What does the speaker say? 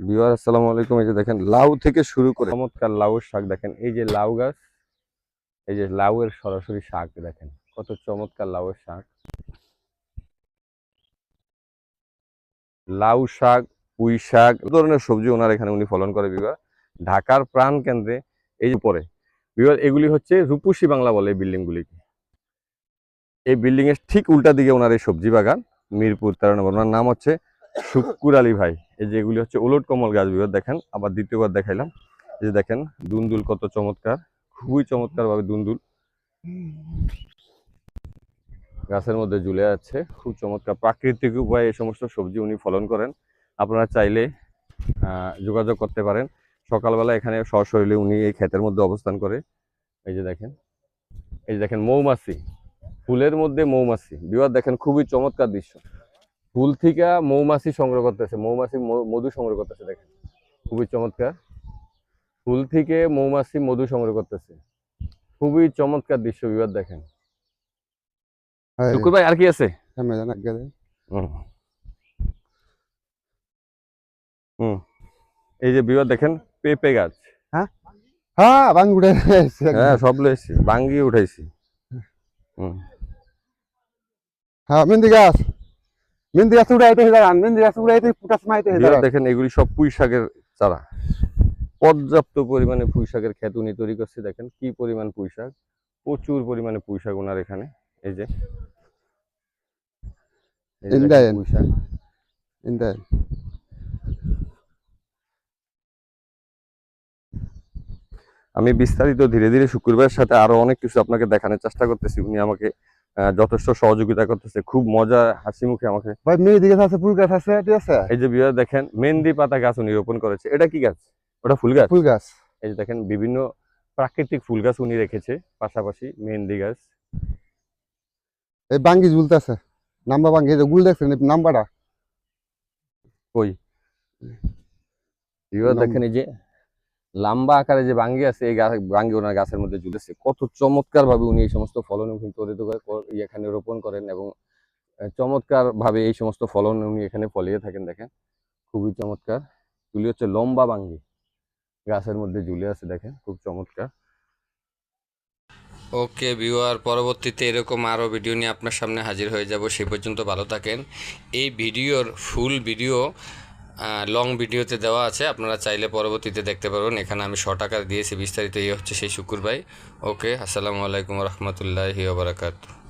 Viewer আসসালামু আলাইকুম। এই যে দেখেন লাউ থেকে শুরু করে চমৎকার লাউয়ের শাক দেখেন। এই যে লাউ গাছ, এই যে লাউয়ের সরাসরি শাক দেখেন, কত চমৎকার লাউয়ের শাক। লাউ শাক, পুঁই শাক, এই ধরনের সবজি ওনার এখানে উনি ফলন করে ভিউয়ার। ঢাকার প্রাণ কেন্দ্রে এই যে পরে ভিউয়ার, এগুলি হচ্ছে রূপসী বাংলা বলে এই বিল্ডিং গুলিকে। এই বিল্ডিং এর ঠিক উল্টা দিকে ওনার এই সবজি বাগান, মিরপুর 13 নম্বর। ওনার নাম হচ্ছে শুক্কুর আলী ভাই। এই যে এগুলি হচ্ছে উলট কমল গাছ ভিউয়ার দেখেন। আবার দ্বিতীয়বার দেখাইলাম, এই যে দেখেন দুন্দুল কত চমৎকার, খুবই চমৎকার ভাবে দুন্দুল গাছের মধ্যে ঝুলে আছে। খুব চমৎকার প্রাকৃতিক উপায়ে এই সমস্ত সবজি উনি ফলন করেন। আপনারা চাইলে যোগাযোগ করতে পারেন। সকালবেলা এখানে সশরীরে উনি এই ক্ষেতের মধ্যে অবস্থান করে। এই যে দেখেন, এই যে দেখেন মৌমাছি, ফুলের মধ্যে মৌমাছি বিহার দেখেন, খুবই চমৎকার দৃশ্য। ফুল থেকে মৌমাছি সংগ্রহ করতেছে, মৌমাছি মধু সংগ্রহ করতেছে দেখেন, খুবই চমৎকার। ফুল থেকে মৌমাছি মধু সংগ্রহ করতেছে, খুবই চমৎকার দৃশ্য বিহার দেখেন। শুকুর ভাই আর কি আছে? হুম হুম, এই যে বিহার দেখেন পেঁপে গাছ। হ্যাঁ হ্যাঁ বাঙ্গি উঠে হ্যাঁ সব লইছি, বাঙ্গি উঠাইছি। হুম, হ্যাঁ মেহেন্দি গাছ উড়াইতে দাঁড়ান, মেহেন্দি গাছ উড়াইতে পুটাস মাইতে বিহার দেখেন এগুলি সব পুঁই শাকের চারা। পর্যাপ্ত পরিমাণে পুঁই শাকের ক্ষেত উনি তৈরি করছে। দেখেন কি পরিমাণ পুঁই শাক, প্রচুর পরিমাণে পুঁই শাক ওনার এখানে। এই যে পুঁই শাক। আমি বিস্তারিত ধীরে ধীরে শুক্রবারের সাথে আরো অনেক কিছু আপনাকে দেখানোর চেষ্টা করতেছি। উনি আমাকে যথেষ্ট সহযোগিতা করতেছে, খুব মজা হাসি মুখে আমাকে। ভাই মেহেন্দি গাছ আছে, ফুল গাছ আছে, ঠিক আছে। এই যে বিহার দেখেন মেহেন্দি পাতা গাছ উনি রোপণ করেছে। এটা কি গাছ? ওটা ফুল গাছ। ফুল গাছ। এই যে দেখেন বিভিন্ন প্রাকৃতিক ফুল গাছ উনি রেখেছে, পাশাপাশি মেহেন্দি গাছ। এই বাঙ্গি ঝুলতেছে, নাম্বার বাঙ্গি গুল দেখছেন নাম্বারটা কই বিহার দেখেন, এই যে লম্বা আকারে যে বাঙ্গি আছে, এই বাঙ্গি ওনার গাছের মধ্যে ঝুলেছে। কত চমৎকার ভাবে উনি এই সমস্ত ফলন এখানে রোপণ করেন এবং চমৎকার ভাবে এই সমস্ত ফলন উনি এখানে ফলিয়ে থাকেন। দেখেন খুবই চমৎকার। তুলি হচ্ছে লম্বা বাঙ্গি গাছের মধ্যে ঝুলে আছে, দেখেন খুব চমৎকার। ওকে ভিউয়ার, পরবর্তীতে এরকম আরও ভিডিও নিয়ে আপনার সামনে হাজির হয়ে যাব। সেই পর্যন্ত ভালো থাকেন। এই ভিডিওর ফুল ভিডিও লং ভিডিওতে দেওয়া আছে, আপনারা চাইলে পরবর্তীতে দেখতে পারবেন। এখানে আমি শর্ট আকার দিয়েছি বিস্তারিত। এই হচ্ছে সেই শুকুর ভাই। ওকে, আসসালামু আলাইকুম রহমতুল্লাহি ওয়া বারাকাতুহু।